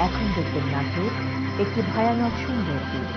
এখন দেখবেন নাটক একটি ভয়ানক সুন্দর দ্বীপ।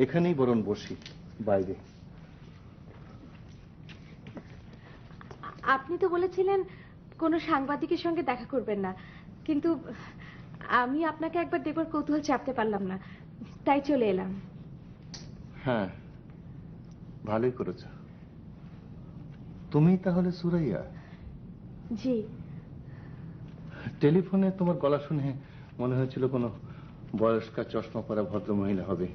এখানেই বরং বসি, বাইরে। আপনি তো বলেছিলেন কোনো সাংবাদিকের সঙ্গে দেখা করবেন না, কিন্তু আমি আপনাকে একবার দেখবার কৌতূহল চাপতে পারলাম না, তাই চলে এলাম। হ্যাঁ, ভালোই করেছ। তুমি তাহলে সুরাইয়া? জি। টেলিফোনে তোমার গলা শুনে মনে হয়েছিল কোনো বয়স্কা চশমা পরা ভদ্র মহিলা হবে।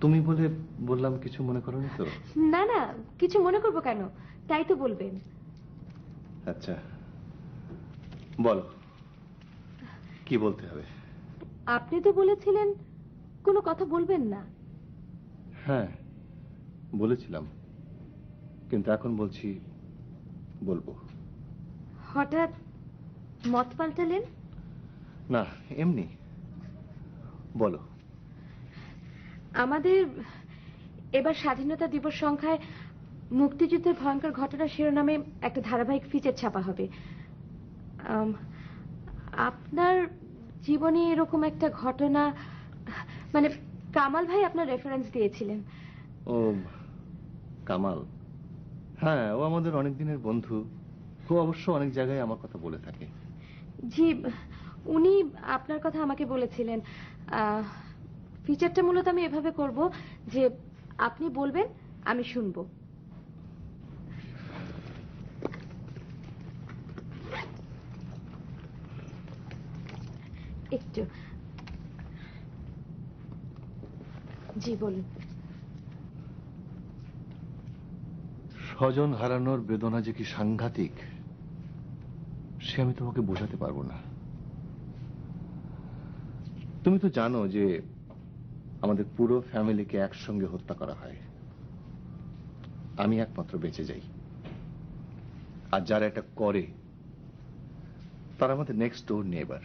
তুমি বলে বললাম, কিছু মনে করোনি তো? না না, কিছু মনে করবো কেন, তাই তো বলবেন। আচ্ছা, বলো কি বলতে হবে। আপনি তো বলেছিলেন কোনো কথা বলবেন না। হ্যাঁ, বলেছিলাম, কিন্তু এখন বলছি বলবো। হঠাৎ মত পাল্টালেন? না, এমনি। বলো। আমাদের এবার স্বাধীনতা দিবস সংখ্যায় মুক্তিযুদ্ধের ভয়ঙ্কর ঘটনা শিরোনামে একটা ধারাবাহিক ফিচার ছাপা হবে। আপনার জীবনে এরকম একটা ঘটনা, মানে কামাল ভাই আপনার রেফারেন্স দিয়েছিলেন। ও কামাল, হ্যাঁ, ও আমাদের অনেক দিনের বন্ধু। ও অবশ্য অনেক জায়গায় আমার কথা বলে থাকে। জি, উনি আপনার কথা আমাকে বলেছিলেন। ফিচারটা মূলত আমি এভাবে করব যে আপনি বলবেন, আমি শুনবো। একটু। জি বলুন। স্বজন হারানোর বেদনা যে কি সাংঘাতিক, সে আমি তোমাকে বোঝাতে পারবো না। তুমি তো জানো যে আমাদের পুরো ফ্যামিলিকে একসঙ্গে হত্যা করা হয়। আমি একমাত্র বেঁচে যাই, আর যারা এটা করে তারা আমাদের নেক্সট ডোর নেইবার।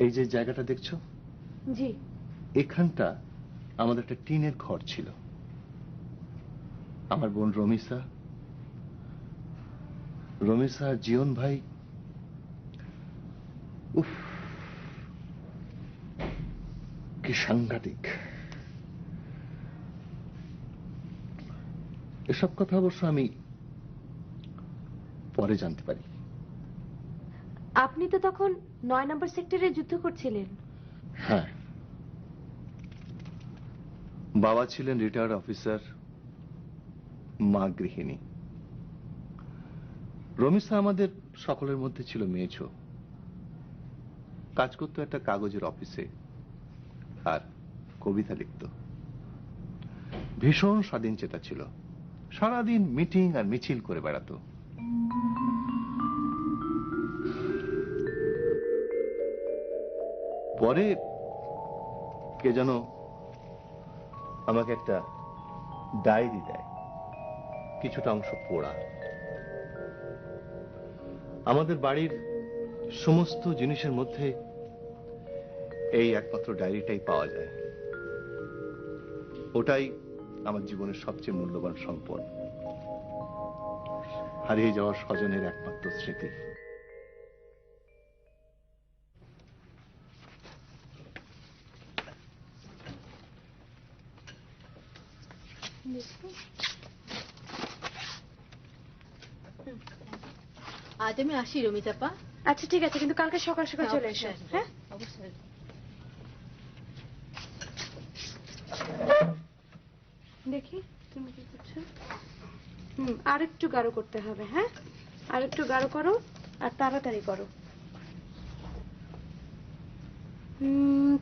এই যে জায়গাটা দেখছো, জি, এখানটা আমাদের একটা টিনের ঘর ছিল। আমার বোন রমিসা রমিসা আর জীবন ভাই, উফ, কি সাংঘাতিক। এসব কথা অবশ্য আমি পরে জানতে পারি। আপনি তো তখন 9 নম্বর সেক্টরে যুদ্ধ করছিলেন। হ্যাঁ, বাবা ছিলেন রিটায়ার্ড অফিসার, মা গৃহিণী। রমিসা আমাদের সকলের মধ্যে ছিল মেয়েছো। কাজ করতো একটা কাগজের অফিসে আর কবিতা লিখত। ভীষণ স্বাধীন চেতা ছিল, সারাদিন মিটিং আর মিছিল করে বেড়াতো। পরে কে যেন আমাকে একটা ডায়েরি দেয়, কিছুটা অংশ পড়া। আমাদের বাড়ির সমস্ত জিনিসের মধ্যে এই একমাত্র ডায়েরিটাই পাওয়া যায়। ওটাই আমার জীবনের সবচেয়ে মূল্যবান সম্পদ, হারিয়ে যাওয়া স্বজনের একমাত্র স্মৃতি। আজ আমি আসি রমিতাপা। আচ্ছা ঠিক আছে, কিন্তু কালকে সকাল সকাল চলে এসো। হ্যাঁ, অবশ্যই। দেখি তুমি কি করছো। আরেকটু গাঢ় করতে হবে। হ্যাঁ, আরেকটু গাঢ় করো আর তাড়াতাড়ি করো।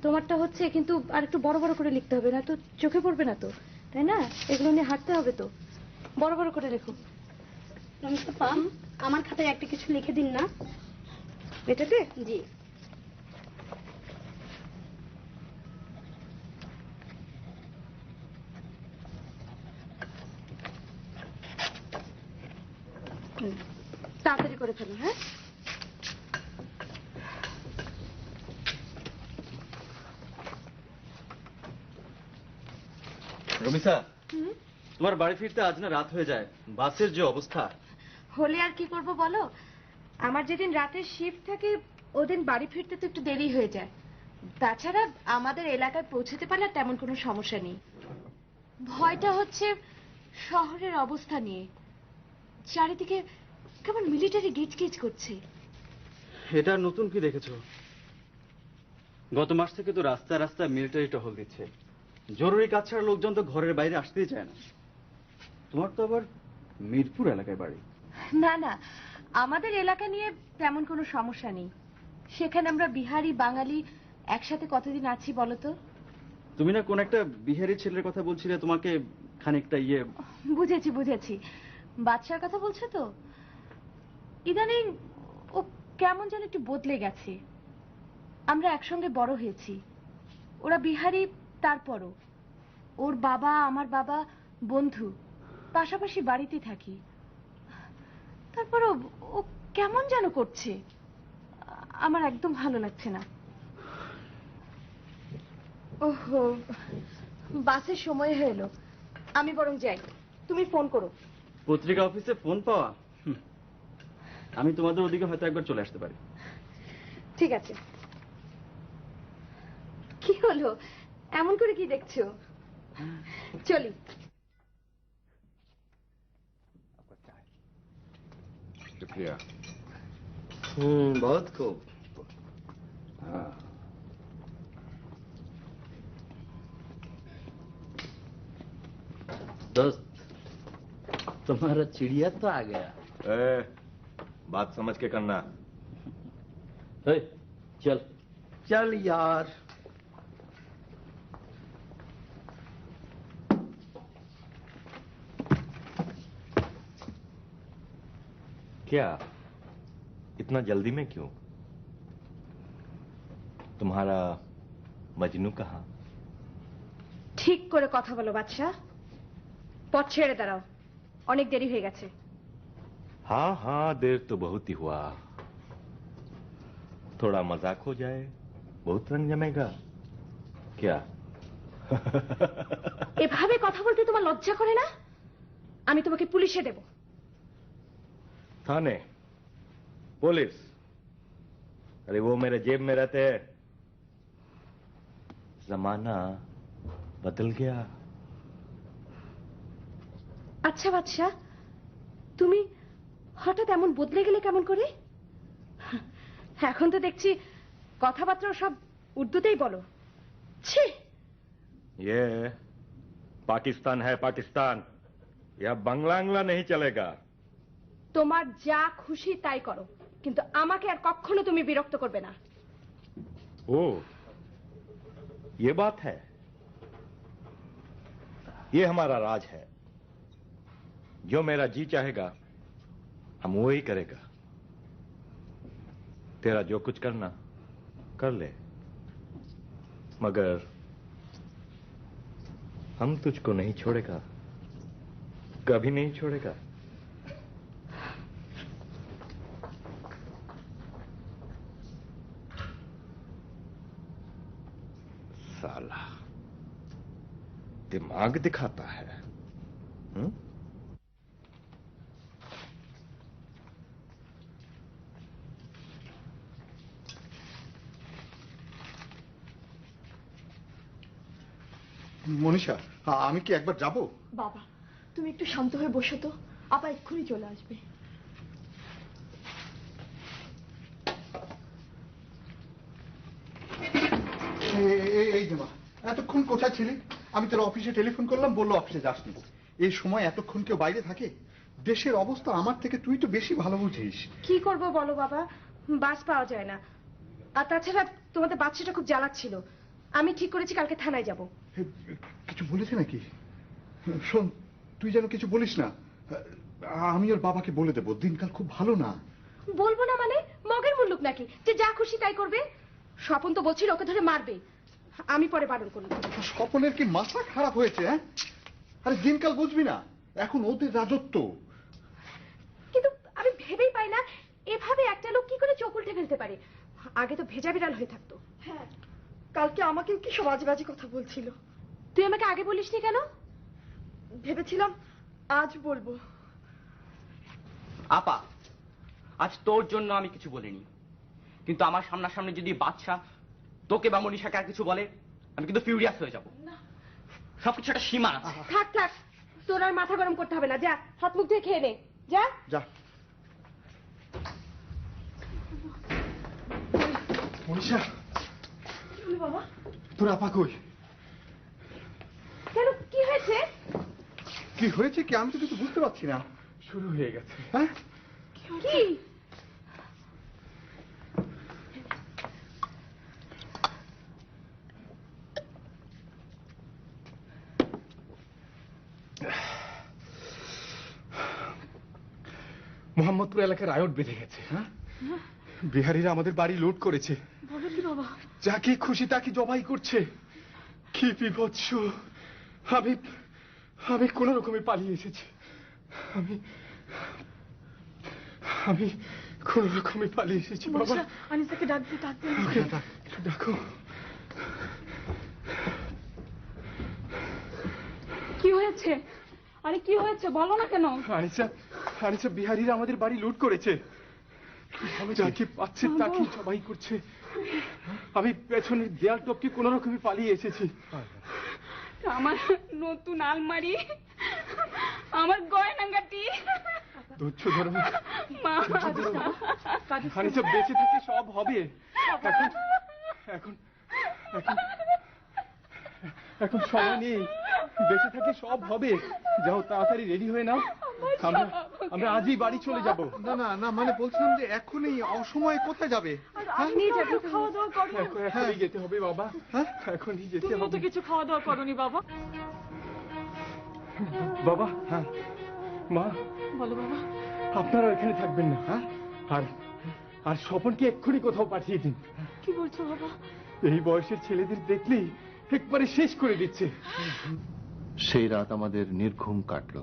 তোমারটা হচ্ছে, কিন্তু আরেকটু বড় বড় করে লিখতে হবে, না তো চোখে পড়বে না তো, তাই না? এগুলো নিয়ে হাঁটতে হবে তো, বড় বড় করে লেখো। রমিতাপা, আমার খাতায় একটা কিছু লিখে দিন না। এটাতে? জি। তাড়াতাড়ি করে ফেলো। হ্যাঁ, রমিসা, তোমার বাড়ি ফিরতে আজ না রাত হয়ে যায়। বাসের যে অবস্থা। হলে আর কি করব বলো, আমার যেদিন রাতের শিফট থাকে ওদিন বাড়ি ফিরতে তো একটু দেরি হয়ে যায়। তাছাড়া আমাদের এলাকায় পৌঁছতে পারলে তেমন কোনো সমস্যা নেই। ভয়টা হচ্ছে শহরের অবস্থা নিয়ে, চারিদিকে কেমন মিলিটারি গিজগিজ করছে। এটা নতুন কি দেখেছো? গত মাস থেকে তো রাস্তায় রাস্তায় মিলিটারি টহল দিচ্ছে। জরুরি কাজ ছাড়া লোকজন তো ঘরের বাইরে আসতেই চায় না। তোমার তো আবার মিরপুর এলাকায় বাড়ি। না না, আমাদের এলাকা নিয়ে তেমন কোনো সমস্যা নেই। সেখানে আমরা বিহারি বাঙালি একসাথে কতদিন আছি বলো তো? তুমি না কোন একটা বিহারি ছেলের কথা বলছিলে, তোমাকে খানিকটা বুঝেছি বুঝেছি, বাদশার কথা বলছো তো? ইদানিং ও কেমন যেন একটু বদলে গেছে। আমরা একসঙ্গে বড় হয়েছি, ওরা বিহারি, তারপরও ওর বাবা আমার বাবা বন্ধু, পাশাপাশি বাড়িতে থাকি। তারপরও ও কেমন যেন করছে, আমার একদম ভালো লাগছে না। ওহো, বাসের সময় হয়ে এলো, আমি বরং যাই, তুমি ফোন করো। পত্রিকা অফিসে ফোন পাওয়া? আমি তোমাদের ওদিকে হয়তো একবার চলে আসতে পারি। ঠিক আছে। কি হলো, এমন করে কি দেখছো? চলি। बहुत खूब। दोस्त, तुम्हारा चिड़िया तो आ गया। बात समझ के करना। चल चल यार। क्या इतना जल्दी में क्यों? तुम्हारा मजनू कहाँ? ঠিক করে কথা বলো বাদশা, পথ ছেড়ে দাঁড়াও, অনেক দেরি হয়ে গেছে। हाँ हाँ, देर तो बहुत ही हुआ। थोड़ा मजाक हो जाए, बहुत रंग जमेगा। क्या? এভাবে কথা বলতে তোমার লজ্জা করে না? আমি তোমাকে পুলিশে দেব। थाने पुलिस, अरे वो मेरे जेब में रहते हैं। जमाना बदल गया। আচ্ছা বাদশা, তুমি হঠাৎ এমন বদলে গেলে কেমন করে? এখন তো দেখছি কথাবার্তা সব উর্দুতেই বলো। ছি, ये पाकिस्तान है, पाकिस्तान। यह बांग्ला अंगला नहीं चलेगा। তোমার যা খুশি তাই করো, কিন্তু আমাকে আর কখনো তুমি বিরক্ত করবে না। ओ, ये बात है। ये हमारा राज है। जो मेरा जी चाहेगा हम वो ही करेगा। तेरा जो कुछ करना कर ले, मगर हम तुझको नहीं छोड़ेगा, कभी नहीं छोड़ेगा। साला दिमाग दिखाता है। মনীষা, আমি কি একবার যাব? বাবা, তুমি একটু শান্ত হয়ে বসো তো, আপা এক্ষুনি চলে আসবে। এই যে মা, এতক্ষণ কোথায় ছিলি? আমি তোর অফিসে টেলিফোন করলাম, বললো অফিসে যাসনি। এই সময় এতক্ষণ কেউ বাইরে থাকে? দেশের অবস্থা আমার থেকে তুই তো বেশি ভালো বুঝিস। কি করব বলো বাবা, বাস পাওয়া যায় না। আর তাছাড়া তোমাদের বাচ্চাটা খুব জ্বালাচ্ছিল। আমি ঠিক করেছি কালকে থানায় যাব। কিছু বলেছে নাকি? শোন, তুই যেন কিছু বলিস না। আমি ওর বাবাকে বলে দেবো, দিনকাল খুব ভালো না। বলবো না মানে? মগের মুল্লুক নাকি যে যা খুশি তাই করবে? স্বপন তো বলছিল ওকে ধরে মারবে, আমি পরে বারণ করলাম। স্বপনের কি মাথা খারাপ হয়েছে? হ্যাঁ, আরে দিনকাল বুঝবি না, এখন ওদের রাজত্ব। কিন্তু আমি ভেবেই পাই না এভাবে একটা লোক কি করে চোখ উল্টে ফেলতে পারে। আগে তো ভেজা বিড়াল হয়ে থাকতো। হ্যাঁ, কালকে আমাকেও কি সব বাজে বাজে কথা বলছিল। তুই আমাকে আগে বলিসনি কেন? ভেবেছিলাম আজ বলবো। আপা, আজ তোর জন্য আমি কিছু বলিনি, কিন্তু আমার সামনাসামনি যদি বাদশা তোকে বা মনীষাকে আর কিছু বলে, আমি কিন্তু ফিউরিয়াস হয়ে যাব। সবকিছু একটা সীমা আছে। থাক থাক, তোর আর মাথা গরম করতে হবে না। যা, হাত মুখ ধুয়ে খেয়ে নে। যা যা। মনীষা, বাবা, তোর আপা কই? কেন, কি হয়েছে? কি হয়েছে কি আমি তো কিছু বুঝতে পারছি না। शुरू हो गया। হ্যাঁ, কি? মোহাম্মদপুর এলাকার রায়ট বেঁধে গেছে। হ্যাঁ, বিহারীরা আমাদের বাড়ি লুট করেছে। বলো কি বাবা? যাকে খুশি তাকে জবাই করছে। কি বিভৎস! আমি আমি কোন রকমে পালিয়ে এসেছি। আমি আমি কোন রকমে পালিয়ে এসেছি বাবা। আনিসাকে ডাকতে ডাকতে একটু দেখো। কি হয়েছে? আরে কি হয়েছে বলো না কেন? আনিসা, আনিসা, বিহারীরা আমাদের বাড়ি লুট করেছে। যাকে পাচ্ছে তাকে জবাই করছে। আমি পেছনের দেয়াল টপকে কোন রকমে পালিয়ে এসেছি। আমার নতুন আলমারি, আমার গয়নাগাটি, ধৈর্য ধরো মা, আনিসা, বেঁচে থেকে সব হবে। এখন এখন এখন এখন সময় নেই, বেঁচে থেকে সব হবে। যাও, তাড়াতাড়ি রেডি হয়ে নাও, আমরা আজই বাড়ি চলে যাব। না না না, মানে বলছিলাম যে এখনই, অসময়ে কোথায় যাবে? খাওয়া দাওয়া করো। এখনই যেতে হবে বাবা। হ্যাঁ, এখনই যেতে তুমি তো হবে কিছু খাওয়া দাওয়া করনি বাবা। বাবা। হ্যাঁ মা, বলো বাবা। আপনারা এখানে থাকবেন না। হ্যাঁ, আর আর স্বপনকে এক্ষুনি কোথাও পাঠিয়ে দিন। কি বলছো বাবা? এই বয়সের ছেলেদের দেখলেই একবারে শেষ করে দিচ্ছে। সেই রাত আমাদের নির্ঘুম কাটল।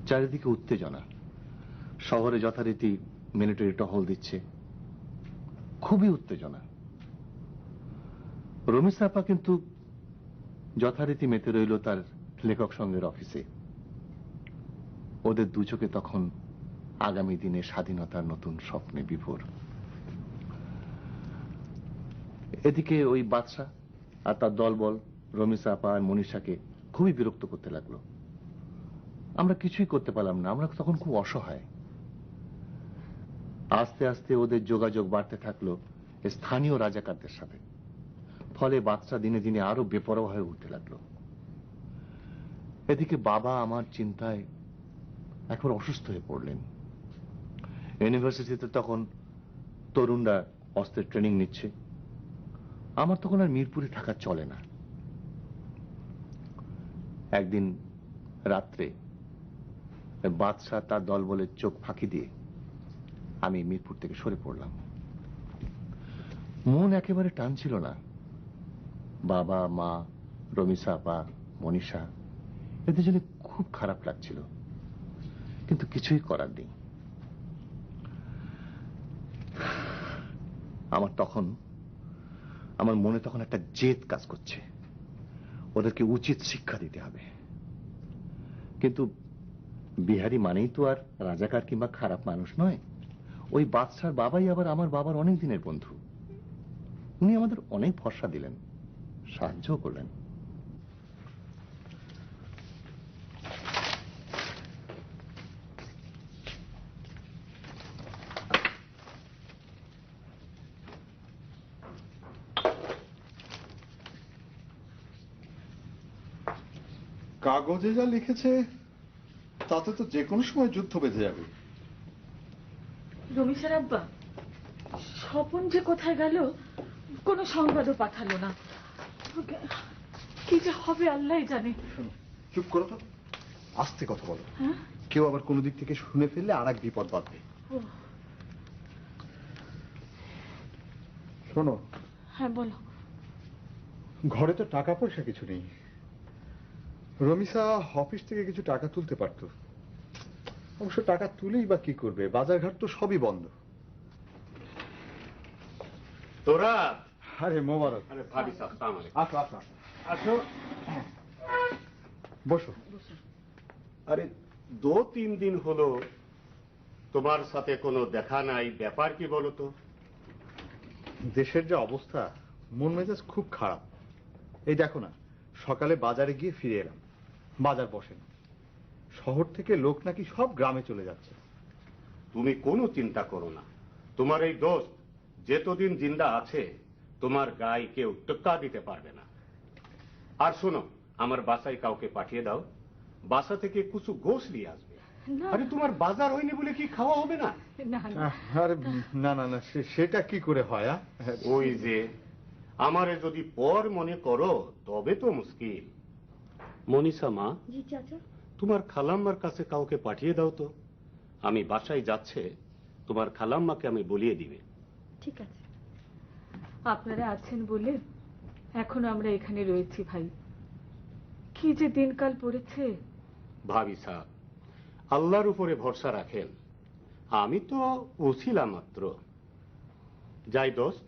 চারিদিকে উত্তেজনা। শহরে যথারীতি মিলিটারি টহল দিচ্ছে, খুবই উত্তেজনা। রমিস আপা কিন্তু যথারীতি মেতে রইল তার লেখক সঙ্গের অফিসে। ওদের দু চোখে তখন আগামী দিনে স্বাধীনতার নতুন স্বপ্নে বিভোর। এদিকে ওই বাদশা আর তার দলবল রমিসা আপা আর মনীষাকে খুবই বিরক্ত করতে লাগলো। আমরা কিছুই করতে পারলাম না, আমরা তখন খুব অসহায়। আস্তে আস্তে ওদের যোগাযোগ বাড়তে থাকলো স্থানীয় রাজাকারদের সাথে। ফলে বাদশা দিনে দিনে আরো বেপরোয়া হয়ে উঠতে লাগলো। এদিকে বাবা আমার চিন্তায় একবার অসুস্থ হয়ে পড়লেন। ইউনিভার্সিটিতে তখন তরুণরা অস্ত্রের ট্রেনিং নিচ্ছে। আমার তখন আর মিরপুরে থাকা চলে না। একদিন রাত্রে বাদশা তার দলবলের চোখ ফাঁকি দিয়ে আমি মিরপুর থেকে সরে পড়লাম। মন একেবারে টানছিল না। বাবা, মা, রমিসা আপা, মনীষা এদের জন্য খুব খারাপ লাগছিল, কিন্তু কিছুই করার নেই। আমার মনে তখন একটা জেদ কাজ করছে, ওদেরকে উচিত শিক্ষা দিতে হবে। কিন্তু বিহারি মানেই তো আর রাজাকার কিংবা খারাপ মানুষ নয়। ওই বাদশার বাবাই আবার আমার বাবার অনেক দিনের বন্ধু। উনি আমাদের অনেক ভরসা দিলেন, সাহায্য করলেন। কাগজে যা লিখেছে তাতে তো যে কোনো সময় যুদ্ধ বেঁধে যাবে। রমিসার আব্বা, স্বপন যে কোথায় গেল কোনো সংবাদও পাঠালো না। কি যে হবে আল্লাহ জানে। চুপ করো তো, আস্তে কথা বলো। হ্যাঁ? কেউ আবার কোনো দিক থেকে শুনে ফেললে আর এক বিপদ বাঁধবে। শোনো। হ্যাঁ বলো। ঘরে তো টাকা পয়সা কিছু নেই। রমিসা অফিস থেকে কিছু টাকা তুলতে পারতো, অবশ্য টাকা তুলেই বা কি করবে, বাজারঘাট তো সবই বন্ধ। তোরা আরে মোবারক। আরে ভাবি সাহেব, আসসালামু আলাইকুম। আসো আসো আসো, বসো। আরে 2-3 দিন হলো তোমার সাথে কোনো দেখা নাই, ব্যাপার কি বলো তো? দেশের যে অবস্থা, মন মেজাজ খুব খারাপ। এই দেখো না, সকালে বাজারে গিয়ে ফিরে এলাম, বাজার বসে না। শহর থেকে লোক নাকি সব গ্রামে চলে যাচ্ছে। তুমি কোনো চিন্তা করো না, তোমার এই দোস্ত যতদিন জিন্দা আছে তোমার গায়ে কেউ টেক্কা দিতে পারবে না। আর শোনো, আমার বাসায় কাউকে পাঠিয়ে দাও, বাসা থেকে কিছু গোশ নিয়ে আসবে। আরে তোমার বাজার হয়নি বলে কি খাওয়া হবে না? আরে না না না, সেটা কি করে হয়? ওই যে আমারে যদি পর মনে করো তবে তো মুশকিল। মনীষা মা, জি চাচা। তোমার খালাম্মার কাছে কাউকে পাঠিয়ে দাও তো, আমি বাসায় যাচ্ছে, তোমার খালাম্মাকে আমি বলিয়ে দিবে। ঠিক আছে। আপনারা আছেন বলে এখন আমরা এখানে রয়েছি ভাই। কি যে দিনকাল পড়েছে। ভাবি সাহেব, আল্লাহর উপরে ভরসা রাখেন, আমি তো ওসিলা মাত্র। যাই দোস্ত,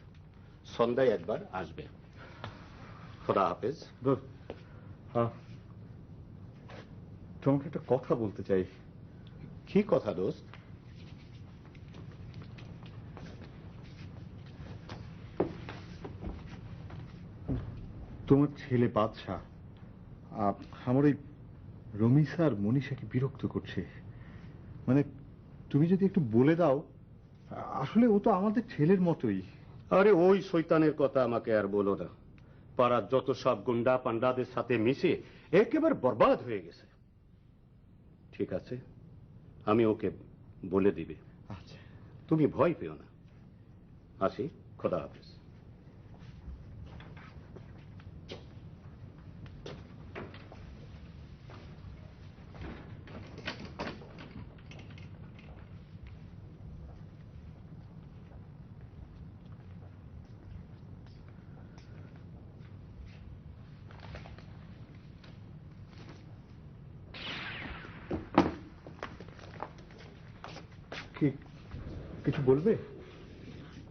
সন্ধ্যায় একবার আসবে। খোদা হাফেজ। তোমাকে একটা কথা বলতে চাই। কি কথা দোস্ত? তোমার ছেলে বাদশা আমার ওই রমিসা আর মনীষাকে বিরক্ত করছে। মানে তুমি যদি একটু বলে দাও, আসলে ও তো আমাদের ছেলের মতোই। আরে ওই শয়তানের কথা আমাকে আর বলো না। পাড়ার যত সব গুন্ডা পান্ডাদের সাথে মিশে একেবারে বরবাদ হয়ে গেছে। ঠিক আছে, আমি ওকে বলে দিবে। আচ্ছা, তুমি ভয় পেও না। আসি, খোদা হাফেজ। কিছু বলবে?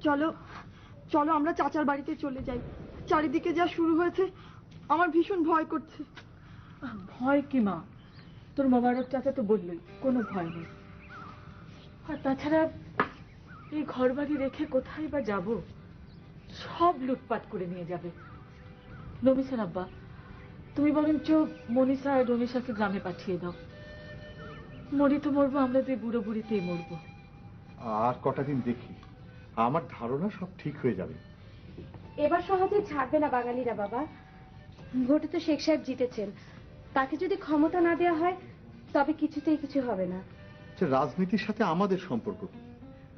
চলো চলো আমরা চাচার বাড়িতে চলে যাই। চারিদিকে যা শুরু হয়েছে আমার ভীষণ ভয় করছে। ভয় কি মা, তোর মোবারক চাচা তো বললই কোনো ভয় নেই। আর তাছাড়া এই ঘর বাড়ি রেখে কোথায় বা যাব? সব লুটপাট করে নিয়ে যাবে। রমিসার আব্বা, তুমি বরঞ্চ মনীষা আর রমিসাকে গ্রামে পাঠিয়ে দাও। মরি তো মরবো, আমরা তো এই বুড়ো বুড়িতেই মরবো। আর কটা দিন দেখি, আমার ধারণা সব ঠিক হয়ে যাবে। এবার সহজে ছাড়বে না বাঙালিরা বাবা। ভোটে তো শেখ সাহেব জিতেছেন, তাকে যদি ক্ষমতা না দেওয়া হয় তবে কিছুতেই কিছু হবে না। রাজনীতির সাথে আমাদের সম্পর্ক কি?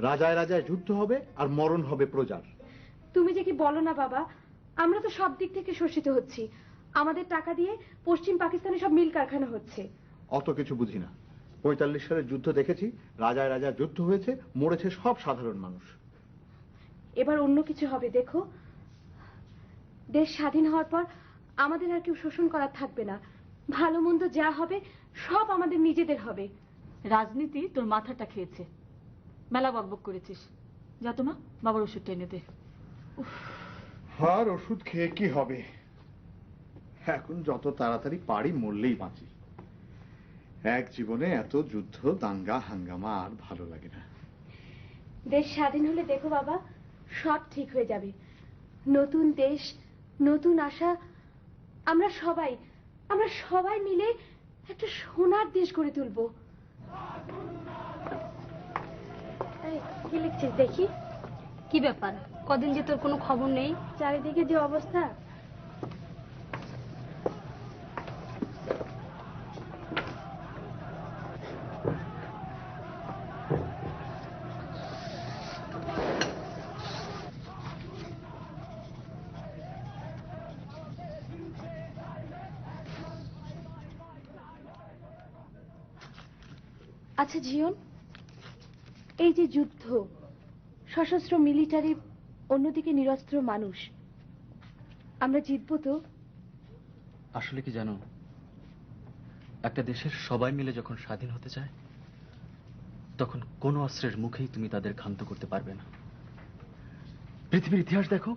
রাজায় রাজায় যুদ্ধ হবে আর মরণ হবে প্রজার। তুমি যে কি বলো না বাবা, আমরা তো সব দিক থেকে শোষিত হচ্ছি। আমাদের টাকা দিয়ে পশ্চিম পাকিস্তানে সব মিল কারখানা হচ্ছে। অত কিছু বুঝি না। 45 সালের যুদ্ধ দেখেছি, রাজায় রাজায় যুদ্ধ হয়েছে, মরেছে সব সাধারণ মানুষ। এবার অন্য কিছু হবে দেখো। দেশ স্বাধীন হওয়ার পর আমাদের আর কেউ শোষণ করার থাকবে না। ভালো মন্দ যা হবে সব আমাদের নিজেদের হবে। রাজনীতি তোর মাথাটা খেয়েছে, মেলা বকবক করেছিস। যা তোমা বাবার ওষুধটা এনে দে। আর ওষুধ খেয়ে কি হবে? এখন যত তাড়াতাড়ি পারি মরলেই বাঁচি। এক জীবনে এত যুদ্ধ, দাঙ্গা হাঙ্গামা আর ভালো লাগে না। দেশ স্বাধীন হলে দেখো বাবা, সব ঠিক হয়ে যাবে। নতুন দেশ, নতুন আশা। আমরা সবাই মিলে একটা সোনার দেশ গড়ে তুলবো। কি লিখছিস দেখি? কি ব্যাপার, কদিন যে তোর কোনো খবর নেই? চারিদিকে যে অবস্থা। আচ্ছা জীবন, এই যে যুদ্ধ, সশস্ত্র মিলিটারি, অন্যদিকে নিরস্ত্র মানুষ, আমরা জিতবো তো? আসলে কি জানো, একটা দেশের সবাই মিলে যখন স্বাধীন হতে চায় তখন কোনো অস্ত্রের মুখেই তুমি তাদের ক্ষান্ত করতে পারবে না। পৃথিবীর ইতিহাস দেখো,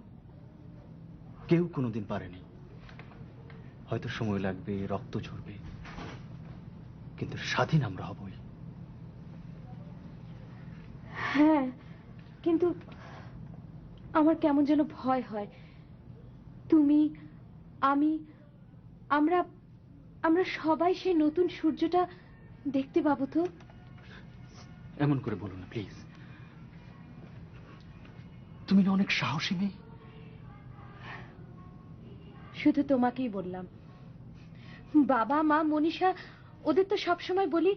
কেউ কোনোদিন পারেনি। হয়তো সময় লাগবে, রক্ত ঝরবে, কিন্তু স্বাধীন আমরা হবই। হ্যাঁ, কিন্তু আমার কেমন যেন ভয় হয়। তুমি, আমি, আমরা সবাই সেই নতুন সূর্যটা দেখতে পাবো তো? এমন করে বলো না প্লিজ। তুমি না অনেক সাহসী মেয়ে। শুধু তোমাকেই বললাম। বাবা মা মনীষা ওদের তো সবসময় বলি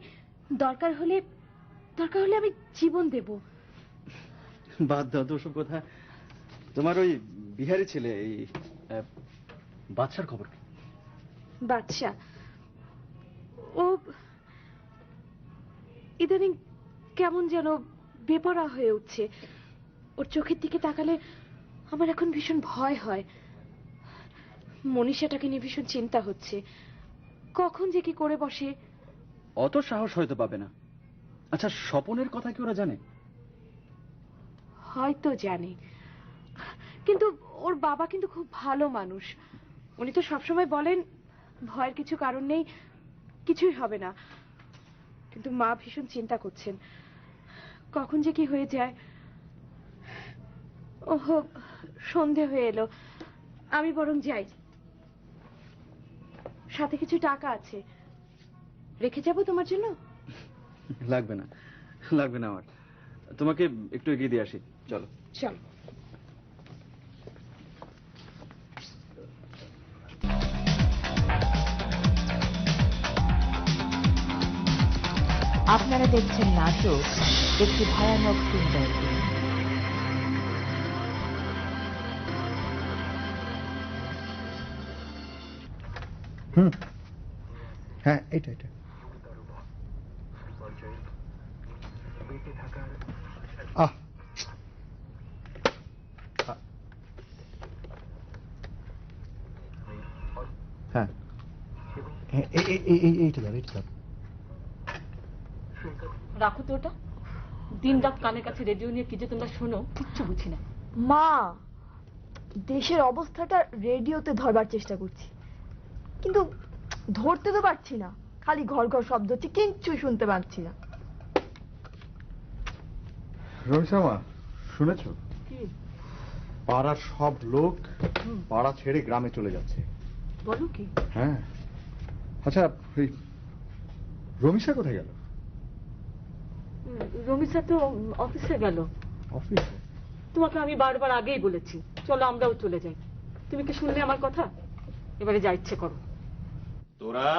দরকার হলে আমি জীবন দেব। বাদ দাও তো ওসব কথা। তোমার ওই বিহারি ছেলে, এই বাদশার খবর কি? বাদশা ও ইদানিং কেমন যেন বেপরা হয়ে উঠছে। ওর চোখের দিকে তাকালে আমার এখন ভীষণ ভয় হয়। মনীষাটাকে নিয়ে ভীষণ চিন্তা হচ্ছে, কখন যে কি করে বসে। অত সাহস হয়তো পাবে না। আচ্ছা, স্বপনের কথা কি ওরা জানে? হয়তো জানে, কিন্তু ওর বাবা কিন্তু খুব ভালো মানুষ। উনি তো সবসময় বলেন ভয়ের কিছু কারণ নেই, কিছুই হবে না। কিন্তু মা ভীষণ চিন্তা করছেন, কখন যে কি হয়ে যায়। ওহো, সন্ধে হয়ে এলো, আমি বরং যাই। সাথে কিছু টাকা আছে, রেখে যাবো তোমার জন্য। লাগবে না, লাগবে না আমার। তোমাকে একটু এগিয়ে দিয়ে আসি, চলো। চলো। আপনারা দেখছেন নাটক একটি ভয়ানক সুন্দর দিন। হ্যাঁ, এটা হ্যাঁ, এইটা দাও। রাখো তো ওটা। দিন রাত কানের কাছে রেডিও নিয়ে কি যে তোমরা শোনো, কিচ্ছু বুঝি না। মা, দেশের অবস্থাটা রেডিওতে ধরবার চেষ্টা করছি, কিন্তু ধরতে তো পারছি না। খালি ঘর ঘর শব্দ হচ্ছে, কিচ্ছু শুনতে পাচ্ছি না। রমিসামা শুনেছ, পাড়ার সব লোক পাড়া ছেড়ে গ্রামে চলে যাচ্ছে। বলো কি? হ্যাঁ। আচ্ছা, এই রমিসা কোথায় গেল? রমিসা তো অফিসে গেল। অফিসে? তোমাকে আমি বারবার আগেই বলেছি চলো আমরাও চলে যাই, তুমি কি শুনলে আমার কথা? এবারে যা ইচ্ছে করো। তোরা,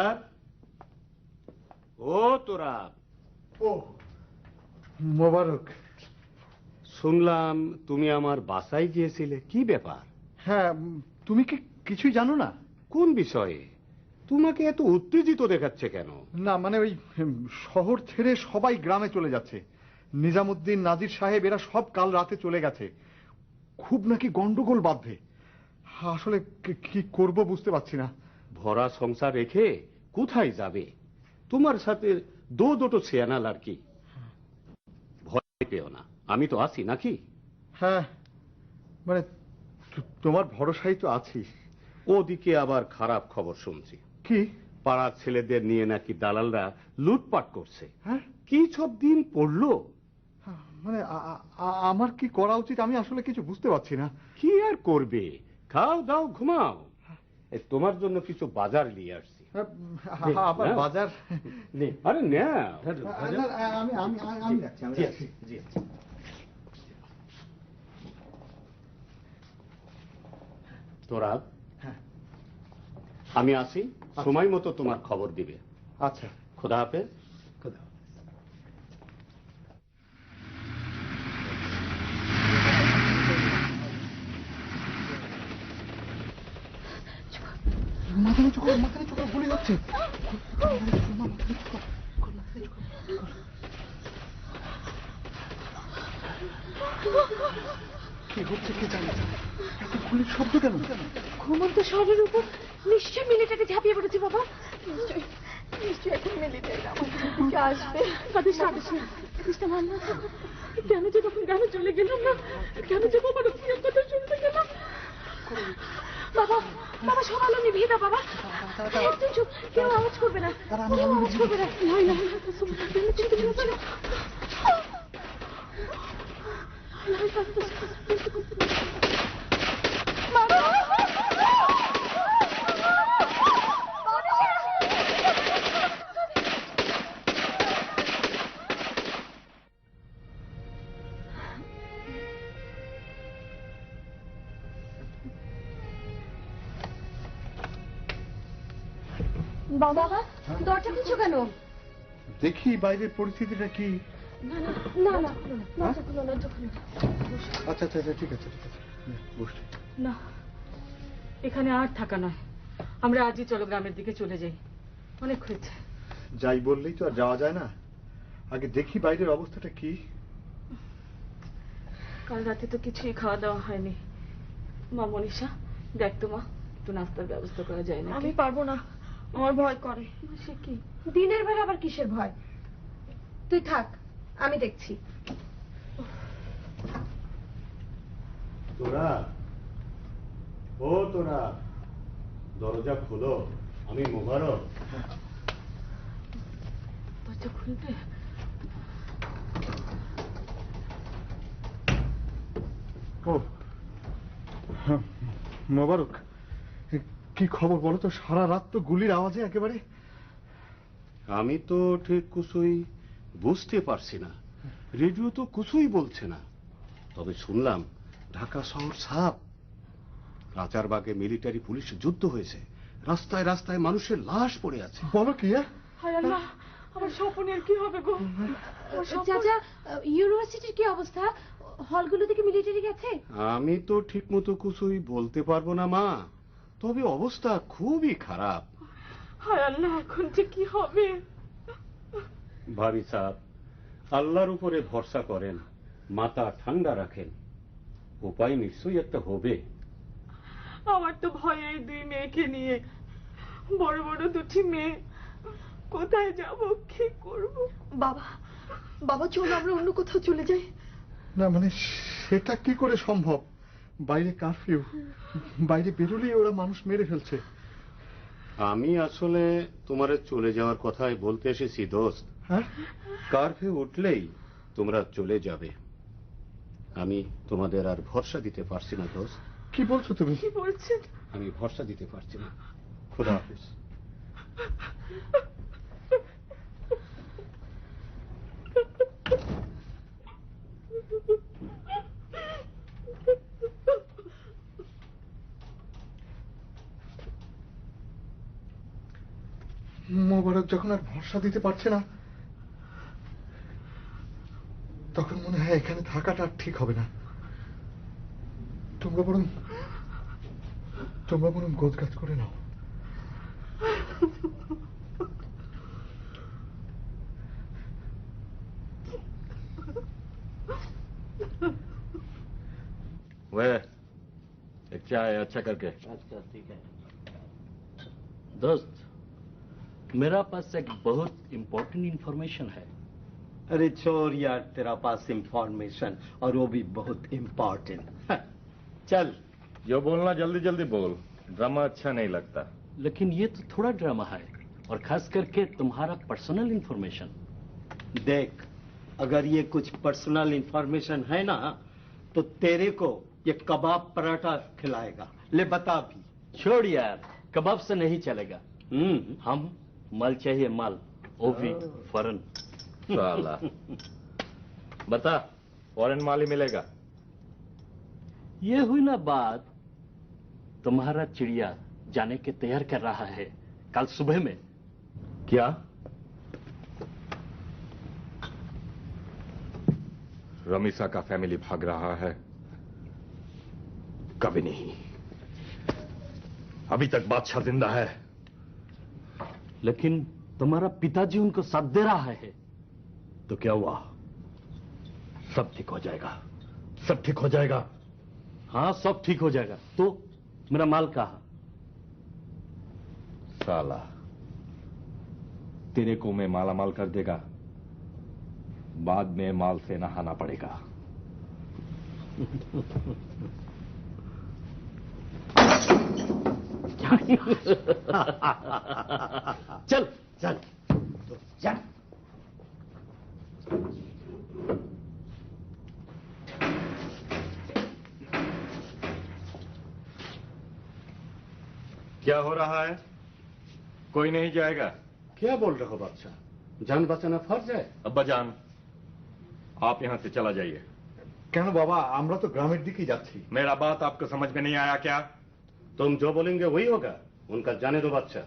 ও তোরা, ও মোবারক। শুনলাম তুমি আমার বাসায় গিয়েছিলে, কি ব্যাপার? হ্যাঁ, তুমি কি কিছুই জানো না? কোন বিষয়ে? তোমাকে এত উত্তেজিত দেখাচ্ছে কেন? না মানে ওই শহর ছেড়ে সবাই গ্রামে চলে যাচ্ছে। নিজামুদ্দিন, নাজির সাহেব এরা সব কাল রাতে চলে গেছে। খুব নাকি গন্ডগোল বাঁধবে। আসলে কি করব বুঝতে পারছি না। ভরা সংসার রেখে কোথায় যাবে? তোমার সাথে দুটো ছেয়ানা লড়কি। ভয় পেও না, আমি তো আছি নাকি? হ্যাঁ, মানে তোমার ভরসাই তো আছি। ওদিকে আবার খারাপ খবর শুনছি। কি? পাড়ার ছেলেদের নিয়ে নাকি দালালরা লুটপাট করছে। হ্যাঁ, কি সব দিন পড়লো? মানে আমার কি করা উচিত আমি আসলে কিছু বুঝতে পারছি না। কি আর করবে, খাও দাও ঘুমাও। তোমার জন্য কিছু বাজার নিয়ে আসছি। আবার বাজার? আরে না, আমি যাচ্ছি। তোরা, আমি আসি, সময় মতো তোমার খবর দিবে। আচ্ছা, খোদা হাফেজ। মাথা নিচু করো, গুলি হচ্ছে। কি হচ্ছে কে জানে? এত গুলির শব্দ কেন? ঘুমন্ত শহরের উপর নিশ্চয় মিলিটারি ঝাঁপিয়ে পড়েছে বাবা। নিশ্চয়ই এখন মিলিটারি আমাদের দিকে আসবে। কেন যে তখন গ্রামে চলে গেলাম না? কেন যে বাবার কথা শুনতে গেলাম? বাবা বাবা সকাল নিভিয়ে দাও বাবা। একদম চুপ, কেউ আওয়াজ করবে না, আওয়াজ করবে না। বাবা, দরজা খুলছো কেন? দেখি বাইরের পরিস্থিতিটা কি। আচ্ছা, ঠিক আছে। না, এখানে আর থাকা নয়, আমরা আজই চলো গ্রামের দিকে চলে যাই। অনেক হয়েছে। যাই বললেই তো আর যাওয়া যায় না। আগে দেখি বাইরের অবস্থাটা কি। কাল রাতে তো কিছুই খাওয়া দাওয়া হয়নি। মা মনীষা, দেখ তো মা, একটু নাস্তার ব্যবস্থা করা যায় না? আমি পারবো না, আমার ভয় করে। সে কি? দিনের বেলা আবার কিসের ভয়? তুই থাক, আমি দেখছি। তোরা, ও তোরা, দরজা খোলো, আমি মোবারক। দরজা খুলবে? ও মোবারক, কি খবর বলো তো? সারা রাত তো গুলির আওয়াজে একেবারে। আমি তো ঠিক কিছুই বুঝতে পারছি না, রেডিও তো কিছুই বলছে না। তবে শুনলাম ঢাকা শহর সাপ। রাজারবাগে মিলিটারি পুলিশ যুদ্ধ হয়েছে, রাস্তায় রাস্তায় মানুষের লাশ পড়ে আছে। বলো কি? হায় আল্লাহ, আমার স্বপনের কি হবে গো? চাচা, ইউনিভার্সিটির কি অবস্থা? হলগুলো থেকে মিলিটারি গেছে? আমি তো ঠিক মতো কিছুই বলতে পারবো না মা, তবে অবস্থা খুবই খারাপ। হায় আল্লাহ, এখন যে কি হবে? ভাবি সাহেব, আল্লাহর উপরে ভরসা করেন, মাথা ঠান্ডা রাখেন, উপায় নিশ্চয়ই একটা হবে। আমার তো ভয় এই দুই মেয়েকে নিয়ে। বড় বড় দুটি মেয়ে, কোথায় যাব, কি করব? বাবা চলো আমরা অন্য কোথাও চলে যাই। না মানে সেটা কি করে সম্ভব? বাইরে কারফিউ, বাইরে বেরোলেই ওরা মানুষ মেরে ফেলছে। আমি আসলে তোমার চলে যাওয়ার কথাই বলতে এসেছি দোস্ত। হ্যাঁ, কারফিউ উঠলেই তোমরা চলে যাবে, আমি তোমাদের আর ভরসা দিতে পারছি না দোস্ত। কি বলছো তুমি? কি বলছেন? আমি ভরসা দিতে পারছি না। খোদা হাফেজ। মোবারক যখন আর ভরসা দিতে পারছে না, তখন মনে হয় এখানে থাকাটা আর ঠিক হবে না। তোমরা বরং গোছগাছ করে নাও। वह एक चाय अच्छा करके। अच्छा ठीक है दोस्त, मेरा पास एक बहुत इंपॉर्टेंट इंफॉर्मेशन है। अरे छोड़ यार, तेरा पास इंफॉर्मेशन और वो भी बहुत इम्पोर्टेंट। चल जो बोलना जल्दी जल्दी बोल, ड्रामा अच्छा नहीं लगता। लेकिन ये तो थोड़ा ड्रामा है, और खास करके तुम्हारा पर्सनल इंफॉर्मेशन। देख, अगर ये कुछ पर्सनल इंफॉर्मेशन है ना, तो तेरे को ये कबाब पराठा खिलाएगा। ले बता भी। छोड़ यार, कबाब से नहीं चलेगा। हम माल चाहिए, माल, वो भी फौरन। साला बता, फौरन माल ही मिलेगा। ये हुई ना बात, तुम्हारा चिड़िया जाने के तैयार कर रहा है कल सुबह में। क्या? रमीसा का फैमिली भाग रहा है? कभी नहीं। अभी तक बादशाह जिंदा है। लेकिन तुम्हारा पिताजी उनको साथ दे रहा है। तो क्या हुआ? सब ठीक हो जाएगा, सब ठीक हो जाएगा। हाँ, सब ठीक हो जाएगा। तो मेरा माल कहाँ? साला तेरे को मैं माला माल कर देगा, बाद में माल से नहाना पड़ेगा। चल चल चल। क्या हो रहा है? कोई नहीं जाएगा? क्या बोल रहे हो बादशाह? जान बचाना फर्ज है। अब्बा जान, आप यहां से चला जाइए। কেন বাবা, আমরা তো গ্রামের দিকেই যাচ্ছি। मेरा बात आपको समझ में नहीं आया क्या? तुम जो बोलेंगे वही होगा। उनका जाने दो बादशाह।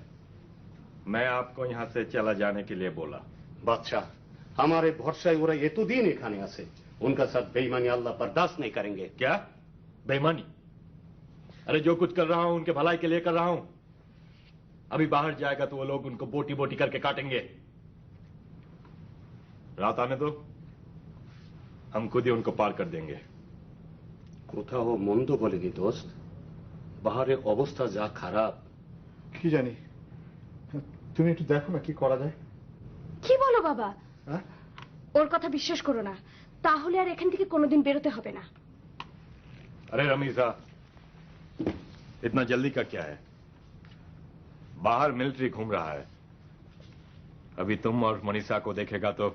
मैं आपको यहां से चला जाने के लिए बोला। बादशाह, हमारे भरोसा उरा ये तो दिन ही खाने से उनका साथ बेईमानी अल्लाह बर्दाश्त नहीं करेंगे। क्या बेईमानी? अरे जो कुछ कर रहा हूं उनके भलाई के लिए कर रहा हूं। अभी बाहर जाएगा तो वो लोग उनको बोटी बोटी करके काटेंगे। रात आने दो, हम खुद ही उनको पार कर देंगे। কোথাও মন্দ বলেনি দোস্ত, বাহারে অবস্থা যা খারাপ। কি জানি, তুমি একটু দেখো না কি করা যায়। কি বলো বাবা? হ্যাঁ? ওর কথা বিশ্বাস করো না, তাহলে আর এখান থেকে কোনোদিন বেরোতে হবে না। अरे रमीजा, इतना जल्दी का क्या है? बाहर मिलिट्री घूम रहा है। अभी तुम और मनीषा को देखेगा तो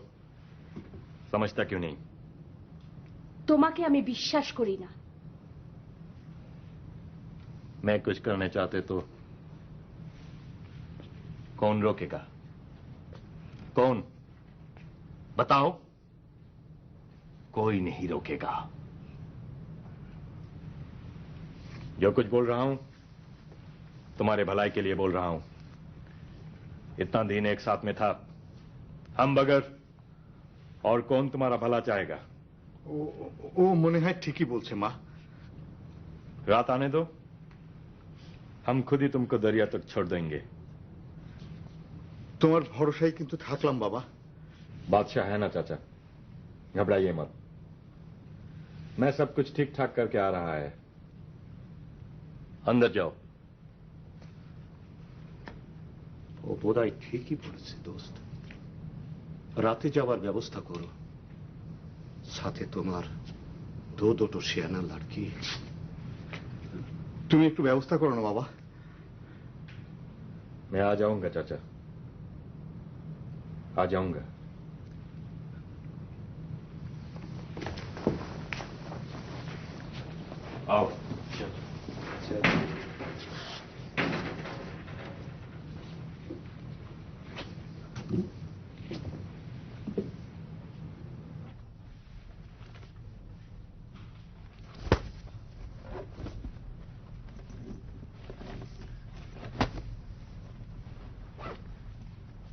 समझता क्यों नहीं? তোমাকে আমি বিশ্বাস করি না। मैं कुछ करने चाहते तो कौन रोकेगा? कौन? बताओ। कोई नहीं रोकेगा। जो कुछ बोल रहा हूं तुम्हारे भलाई के लिए बोल रहा हूं। इतना दिन एक साथ में था, हम बगैर और कौन तुम्हारा भला चाहेगा? ও মনে হয় ঠিকই বলছে মা। रात आने दो, हम खुद ही तुमको दरिया तक छोड़ देंगे। তোমার ভরসায় কিন্তু থাকলাম বাবা। बादशाह है ना चाचा, घबराइए मत। मैं सब कुछ ठीक ठाक करके आ रहा है। अंदर जाओ। ও বোধহয় ঠিকই বলেছে দোস্ত। রাতে যাওয়ার ব্যবস্থা করো, সাথে তোমার দুটো শিয়ানা লড়কি। তুমি একটু ব্যবস্থা করো না বাবা। मैं आ जाऊंगा चाचा, आ जाऊंगा। आओ।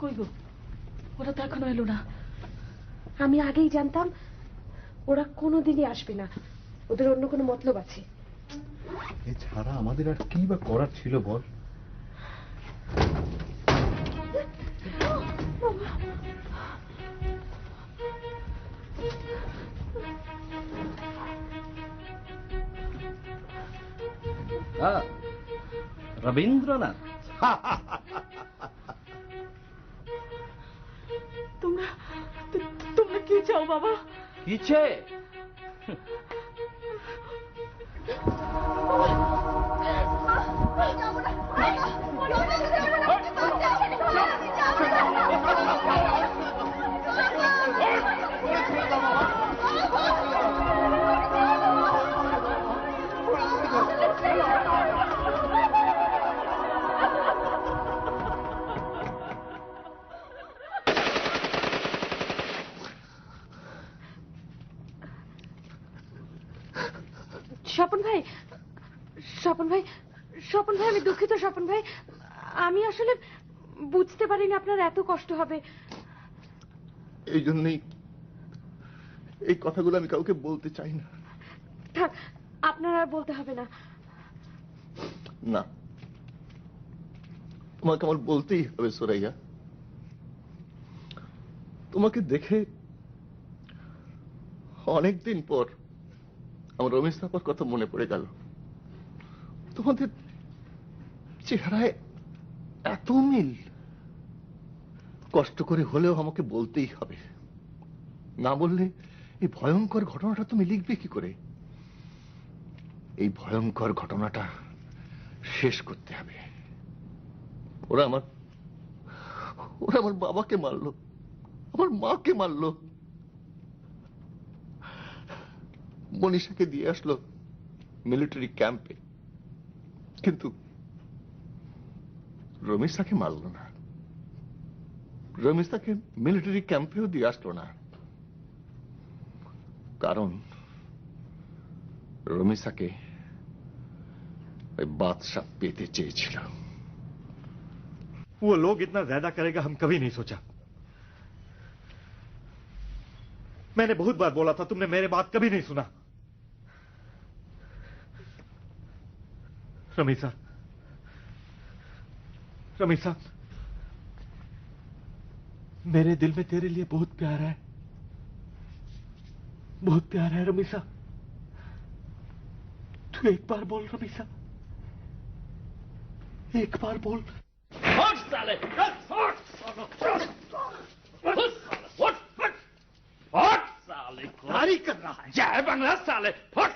কই গো, ওরা তো এখনো এলো না। আমি আগেই জানতাম ওরা কোনোদিনই আসবে না, ওদের অন্য কোনো মতলব আছে। এছাড়া আমাদের আর কি বা করার ছিল বল? রবীন্দ্রনাথ, তোমরা তোমরা কি চাও বাবা? কিছে স্বপন ভাই, স্বপন ভাই, স্বপন ভাই, আমি দুঃখিত স্বপন ভাই, আমি আসলে বুঝতে পারিনি আপনার এত কষ্ট হবে। এই জন্যই এই কথাগুলো আমি কাউকে বলতে চাই না। থাক, আপনার আর বলতে হবে না। না, তোমাকে আমার বলতেই হবে সুরাইয়া। তোমাকে দেখে অনেকদিন পর আমার রমেশ আপার কথা মনে পড়ে গেল। তোমাদের চেহারায় এত মিল, কষ্ট করে হলেও আমাকে বলতেই হবে। না বললে এই ভয়ঙ্কর ঘটনাটা তুমি লিখবে কি করে? এই ভয়ঙ্কর ঘটনাটা শেষ করতে হবে। ওরা আমার বাবাকে মারলো, আমার মাকে মারলো, মনীষাকে দিয়ে আসলো মিলিটারি ক্যাম্পে, কিন্তু রমেশাকে মারলো না। রমেশাকে মিলিটারি ক্যাম্পেও দিয়ে আসলো না, কারণ রমেশাকে बादशाह पेते चेয়েছিল। वो लोग इतना ज्यादा करेगा हम कभी नहीं सोचा। मैंने बहुत बार बोला था, तुमने मेरे बात कभी नहीं सुना। रमीसा, रमीसा, मेरे दिल में तेरे लिए बहुत प्यार है, बहुत प्यार है रमीसा। तू एक बार बोल रमीसा, एक बार बोल। हट साले, हट साले, तारी कर रहा है। जय बंगला साले, हट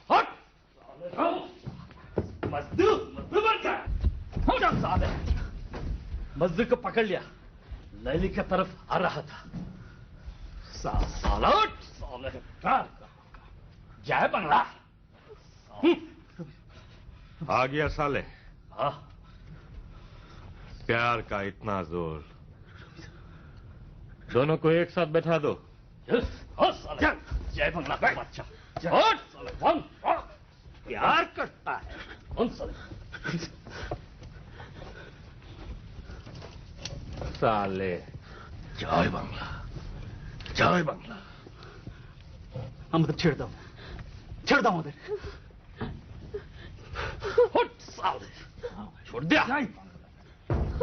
हट मजदूर मजदूर का हट साले। मजदूर को पकड़ लिया, लैली की तरफ आ रहा था। साला हट साले, जय बंगला। आ गया साले। हाँ, प्यार का इतना जोर, दोनों को एक साथ बैठा दो। जय बंगला का बच्चा, हट साले, कौन प्यार करता है? कौन साले? साले जय बंगला, जय बंगला। আমাদের ছেড়ে দাও, ছেড়ে দাও আমাদের। हट साले, छोड़ दिया।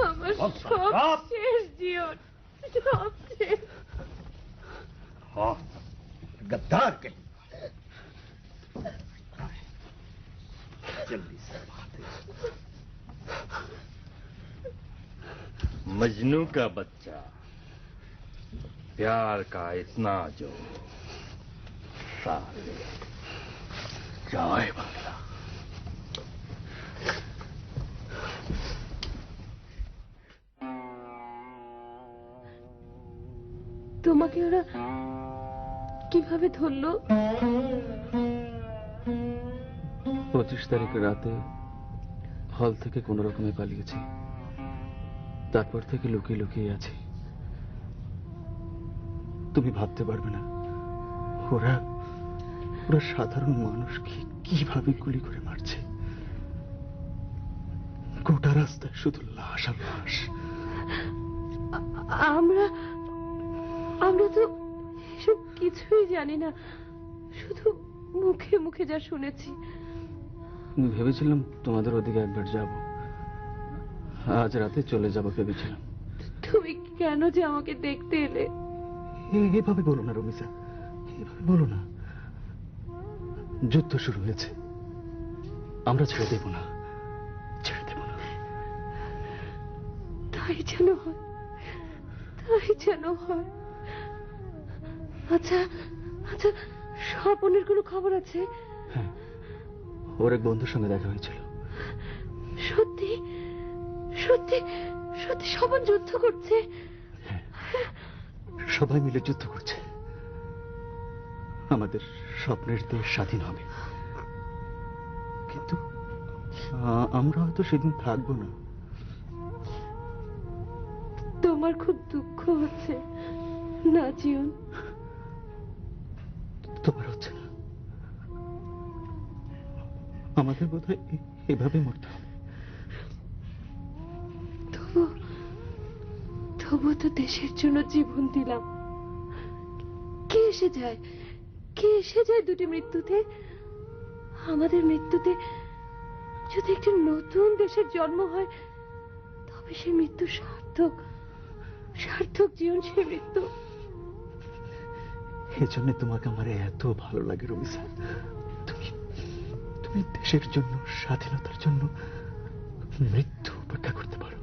আমার সব শেষ জীবন, সব শেষ। हाँ, गद्दार के जल्दी से बात है। मजनू का बच्चा, प्यार का इतना जोर, साले जय बंगला। তোমাকে ওরা কিভাবে ধরলো? 25 তারিখের রাতে হল থেকে কোনো রকমে পালিয়েছি, তারপর থেকে লুকিয়ে লুকিয়ে আছি। তুমি ভাবতে পারবে না ওরা ওরা সাধারণ মানুষকে কিভাবে গুলি করে মারছে। গোটা রাস্তায় শুধু লাশ আর লাশ। আমরা আমরা তো এসব কিছুই জানি না, শুধু মুখে মুখে যা শুনেছি। ভেবেছিলাম তোমাদের ওদিকে একবার যাব, আজ রাতে চলে যাব ভেবেছিলাম। তুমি কেন যে আমাকে দেখতে এলে? এভাবে বলো না রমিসা, এভাবে বলো না। যুদ্ধ শুরু হয়েছে, আমরা ছেড়ে দেব না, ছেড়ে দেব না। তাই যেন হয়, তাই যেন হয়। আচ্ছা আচ্ছা, স্বপনের কোনো খবর আছে? হ্যাঁ, ওর এক বন্ধুর সঙ্গে দেখা হয়েছিল। সত্যি সত্যি সত্যি স্বপন যুদ্ধ করছে? সবাই মিলে যুদ্ধ করছে। আমাদের স্বপ্নের দেশ স্বাধীন হবে, কিন্তু আমরা হয়তো সেদিন থাকবো না। তোমার খুব দুঃখ হচ্ছে না জীবন? তোমার হচ্ছে না? আমাদের বোধহয় এভাবে মরতে হবে। তবু তো দেশের জন্য জীবন দিলাম। কে এসে যায়, কে এসে যায় দুটি মৃত্যুতে? আমাদের মৃত্যুতে যদি একটি নতুন দেশের জন্ম হয়, তবে সে মৃত্যু সার্থক, সার্থক জীবন সে মৃত্যু। এজন্য তোমাকে আমার এত ভালো লাগে রমিসা। তুমি দেশের জন্য, স্বাধীনতার জন্য মৃত্যু উপেক্ষা করতে পারো।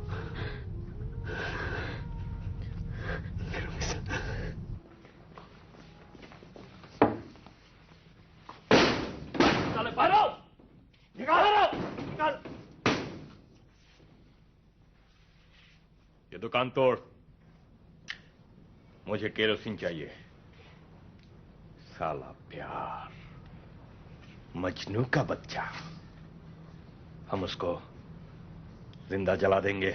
ये दुकान तोड़, मुझे केरोसिन चाहिए। साला प्यार, मजनू का बच्चा, हम उसको जिंदा जला देंगे,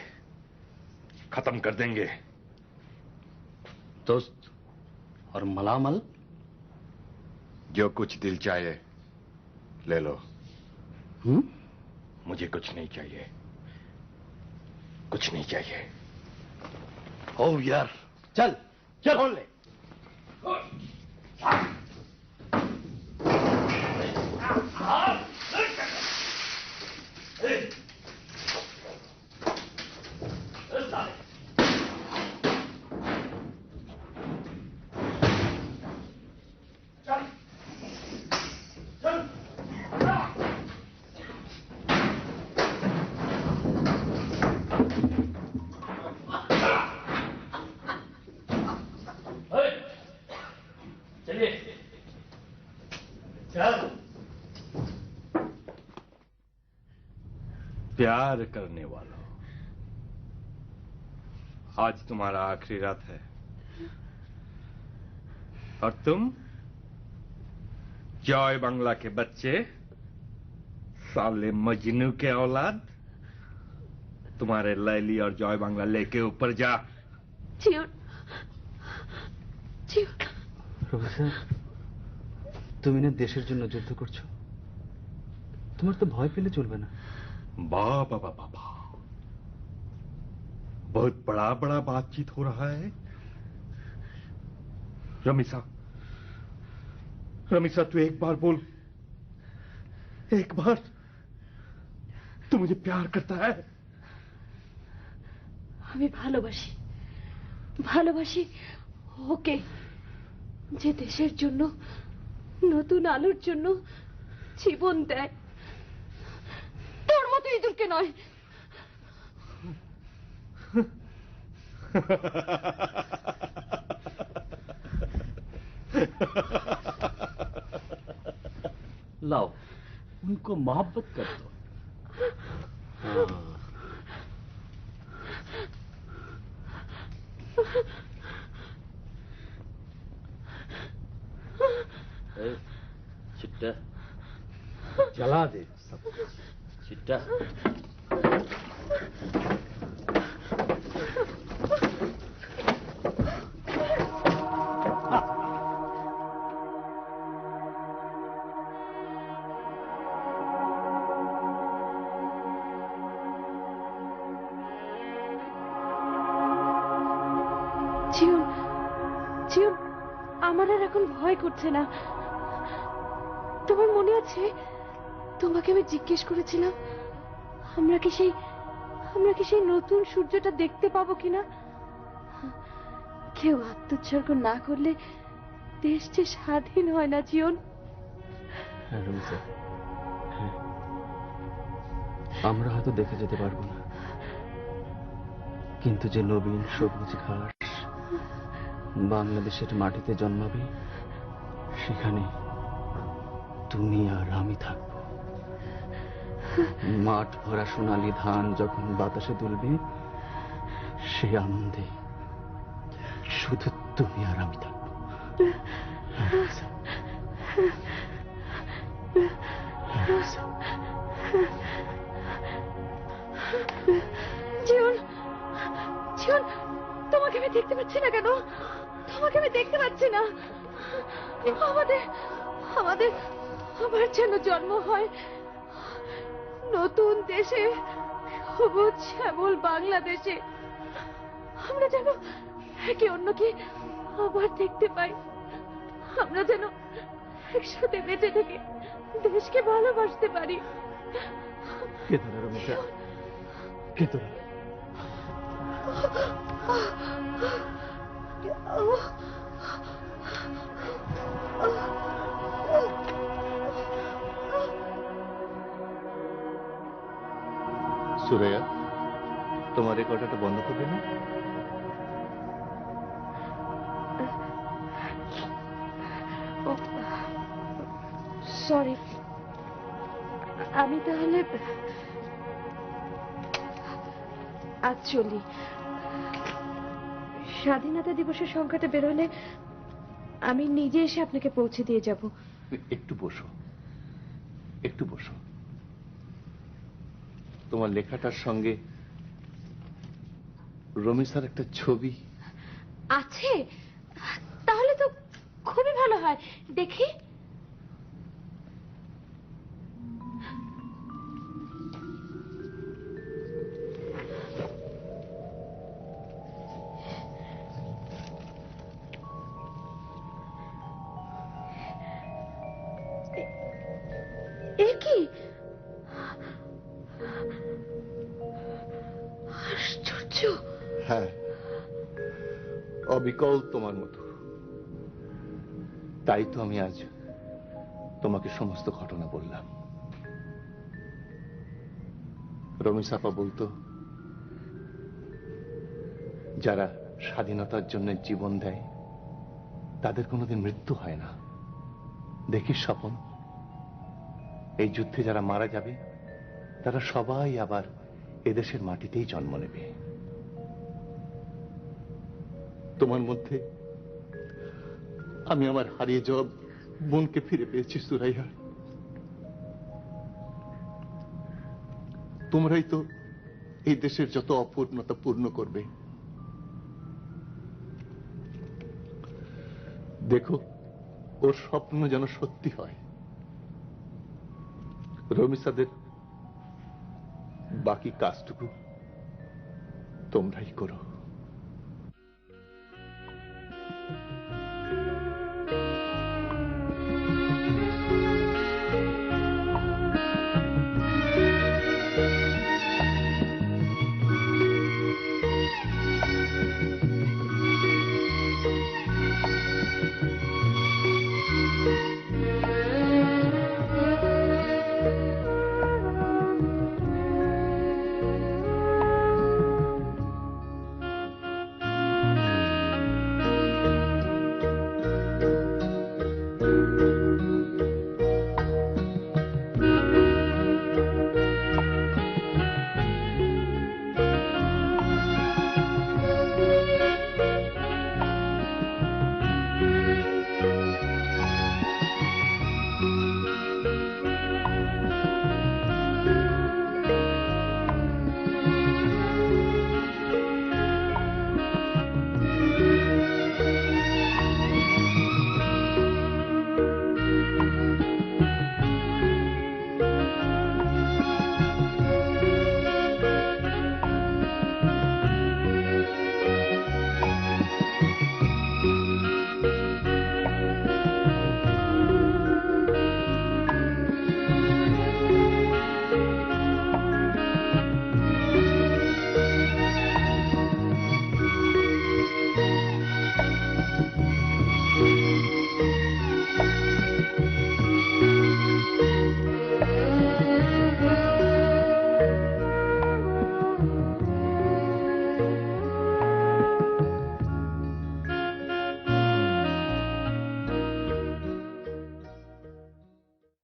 खत्म कर देंगे। दोस्त और मलामल, जो कुछ दिल चाहे ले लो। मुझे कुछ नहीं चाहिए, कुछ नहीं चाहिए। ओ यार, चल चल खोल ले। प्यार करने वालों, आज तुम्हारा आखिरी रात है और तुम जॉय बंगला के बच्चे, साले मजनू के औलाद, तुम्हारे लैली और जॉय बंगला लेके ऊपर जा। जीवन, जीवन। প্রফেসর, তুমি না দেশের জন্য যুদ্ধ করছো, তোমার তো ভয় পেলে চলবে না। बाबा बाबा बाबा, बहुत बड़ा बड़ा बातचीत हो रहा है। रमीसा, रमीसा तू एक बार बोल, एक बार, तू मुझे प्यार करता है? আমি ভালোবাসি, ভালোবাসি ওকে, যে দেশের জন্য, নতুন আলোর জন্য জীবন দেয়। তোর মতো ইঁদুরকে নয়। लाओ, उनको मोहब्बत कर दो। चिट्टा, जला दे सब चिट्टा। জীবন জীবন আমার আর এখন ভয় করছে না। তোমার মনে আছে তোমাকে আমি জিজ্ঞেস করেছিলাম আমরা কি সেই নতুন সূর্যটা দেখতে পাবো কিনা? কেউ আত্মোৎসর্গ না করলে দেশ যে স্বাধীন হয় না জীবন। হ্যাঁ রমিসা, হ্যাঁ আমরা হয়তো দেখে যেতে পারবো না, কিন্তু যে নবীন সবুজ ঘাস বাংলাদেশের মাটিতে জন্মাবে সেখানে তুমি আর আমি থাকব। মাঠ ভরা সোনালী ধান যখন বাতাসে দুলবে সে আনন্দে শুধু তুমি আর আমি থাকবো। জীবন জীবন তোমাকে আমি দেখতে পাচ্ছি না কেন? তোমাকে আমি দেখতে পাচ্ছি না। আমাদের আমাদের আবার যেন জন্ম হয় নতুন দেশে, সবুজ শ্যামল বাংলাদেশে। আমরা যেন একে অন্যকে আবার দেখতে পাই। আমরা যেন একসাথে বেঁচে থেকে দেশকে ভালোবাসতে পারি। কেতনা রমিসা, কেতনা। সুরাইয়া, তোমার রেকর্ডটা বন্ধ করবে না? সরি, আমি তাহলে আজ চলি। স্বাধীনতা দিবসের সংখ্যাটা বেরোলে আমি নিজে এসে আপনাকে পৌঁছে দিয়ে যাব। একটু বসো, একটু বসো। তোমার লেখাটার সঙ্গে রমিসার একটা ছবি আছে? তাহলে তো খুবই ভালো হয়, দেখি। এ কি? আশ্চর্য। হ্যাঁ, অবিকল তোমার মতো। তাই তো আমি আজ তোমাকে সমস্ত ঘটনা বললাম। রমিসাপা বলতো, যারা স্বাধীনতার জন্য জীবন দেয় তাদের কোনোদিন মৃত্যু হয় না। দেখিস স্বপন, এই যুদ্ধে যারা মারা যাবে তারা সবাই আবার এদেশের মাটিতেই জন্ম নেবে। তোমার মধ্যে আমি আমার হারিয়ে যাওয়া বোনকে ফিরে পেয়েছি সুরাইয়া। তোমরাই তো এই দেশের যত অপূর্ণতা পূর্ণ করবে। দেখো, ওর স্বপ্ন যেন সত্যি হয়। রমিসাদের বাকি কাজটুকু তোমরাই করো।